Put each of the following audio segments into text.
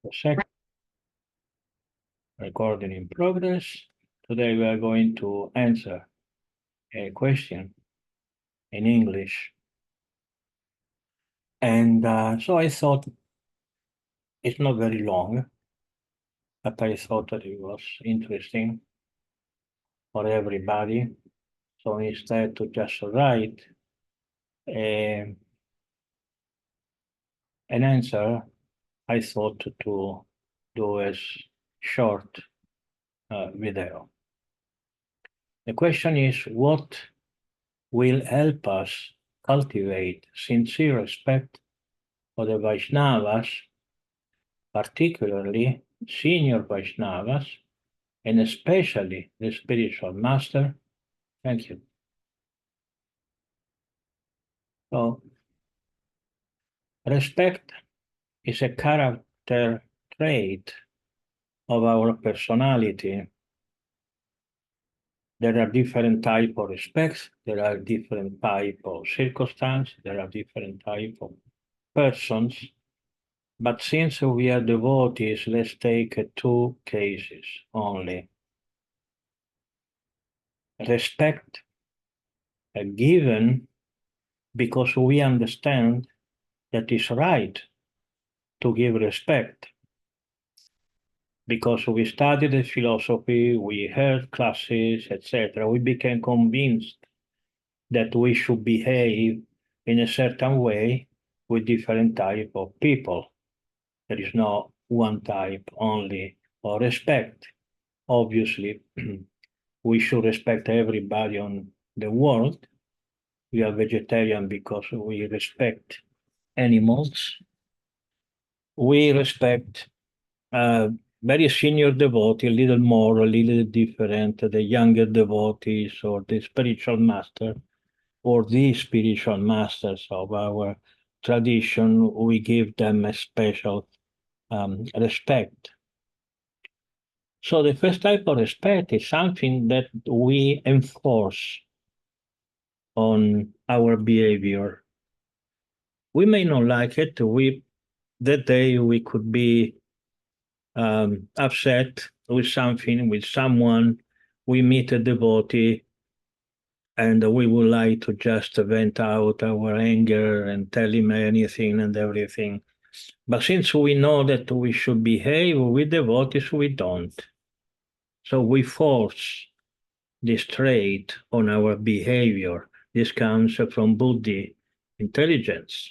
A second. Recording in progress. Today we are going to answer a question in English. And so I thought it's not very long, but I thought that it was interesting for everybody. So instead to just write an answer, I thought to do a short video. The question is, what will help us cultivate sincere respect for the Vaishnavas, particularly senior Vaishnavas, and especially the spiritual master? Thank you. So, respect is a character trait of our personality. There are different types of respects, there are different types of circumstances, there are different types of persons. But since we are devotees, let's take two cases only. Respect given because we understand that it's right to give respect. Because we studied the philosophy, we heard classes, etc., we became convinced that we should behave in a certain way with different type of people. There is no one type only of respect. Obviously, we should respect everybody on the world. We are vegetarian because we respect animals. We respect very senior devotee, a little more, a little different, the younger devotees or the spiritual master or the spiritual masters of our tradition. We give them a special respect. So the first type of respect is something that we enforce on our behavior. We may not like it. That day we could be upset with something, with someone. We meet a devotee, and we would like to just vent out our anger and tell him anything and everything. But since we know that we should behave with devotees, we don't. So we force this trait on our behavior. This comes from buddhi, intelligence.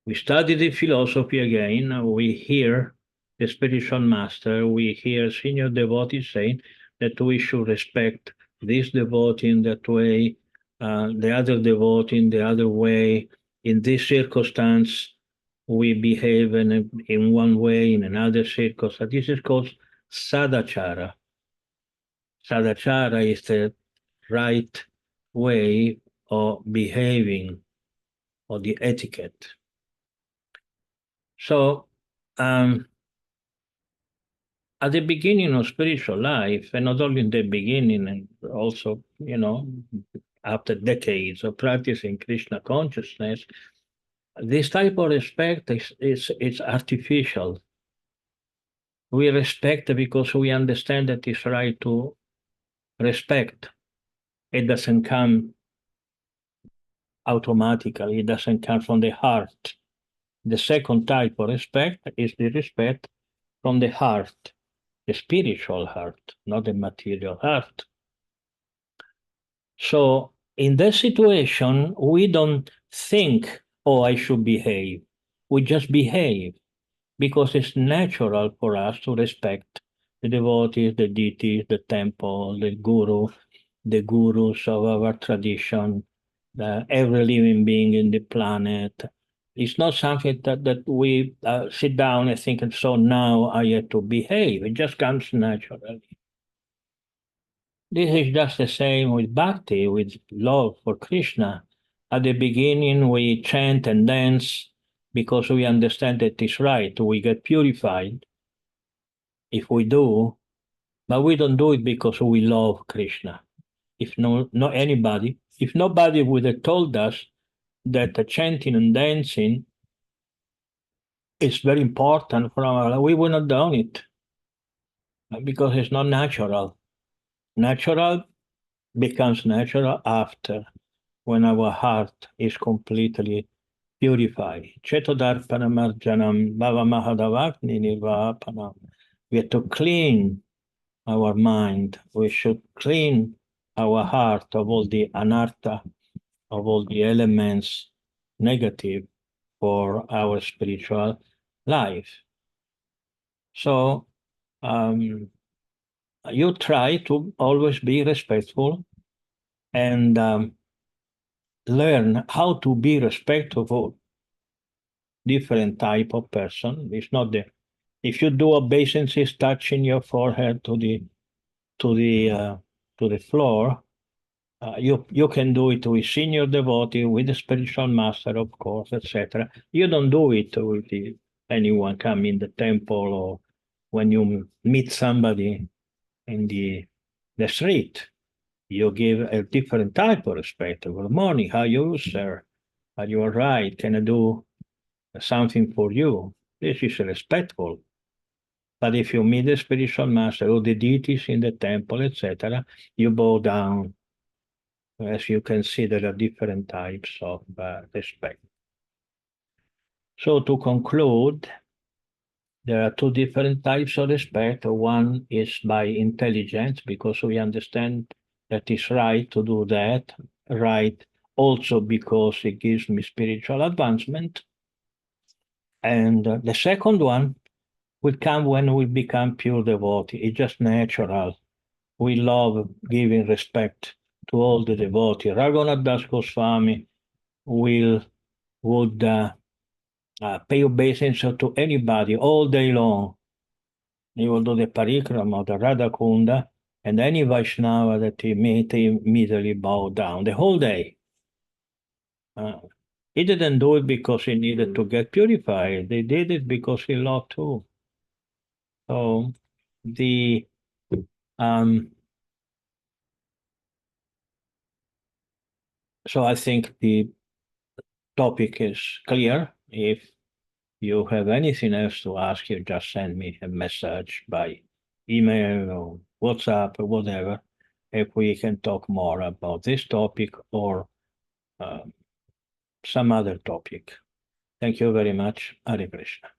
We study the philosophy again, we hear the spiritual master, we hear senior devotees saying that we should respect this devotee in that way, the other devotee in the other way. In this circumstance, we behave in one way, in another circumstance. This is called sadachara. Sadachara is the right way of behaving, or the etiquette. So, at the beginning of spiritual life, and not only in the beginning, and also, after decades of practicing Krishna consciousness, this type of respect is artificial. We respect because we understand that it's right to respect. It doesn't come automatically, it doesn't come from the heart. The second type of respect is the respect from the heart, the spiritual heart, not the material heart. So in that situation, we don't think, oh, I should behave. We just behave because it's natural for us to respect the devotees, the deities, the temple, the gurus of our tradition, every living being in the planet. It's not something that we sit down and think, and so now I have to behave. It just comes naturally. This is just the same with bhakti, with love for Krishna. At the beginning, we chant and dance because we understand that it's right. We get purified if we do, but we don't do it because we love Krishna. If nobody would have told us that chanting and dancing it's very important for our life. We will not done it because it's not natural. Natural becomes natural after when our heart is completely purified. Chetodarpanamarjanam bhavamahadavakni nirvapanam. We have to clean our mind. We should clean our heart of all the anartha, of all the elements negative for our spiritual life. So you try to always be respectful and learn how to be respectful different type of person. It's not the if you do obeisances touching your forehead to the floor, you can do it with senior devotee, with the spiritual master, of course, etc. You don't do it with anyone come in the temple or when you meet somebody in the street. You give a different type of respect. Good morning, how are you, sir? Are you all right? Can I do something for you? This is respectful. But if you meet the spiritual master or the deities in the temple, etc., you bow down. As you can see, there are different types of respect. So to conclude, there are two different types of respect. One is by intelligence, because we understand that it's right to do that, right also because it gives me spiritual advancement. And the second one will come when we become pure devotee. It's just natural. We love giving respect to all the devotees. Raghunath Das Goswami would pay obeisance to anybody all day long. He will do the parikrama, the Radha Kunda, and any Vaishnava that he meet, he immediately bow down the whole day. He didn't do it because he needed to get purified. They did it because he loved too. So the so I think the topic is clear. If you have anything else to ask, you just send me a message by email or WhatsApp or whatever, if we can talk more about this topic or some other topic. Thank you very much. Hare Krishna.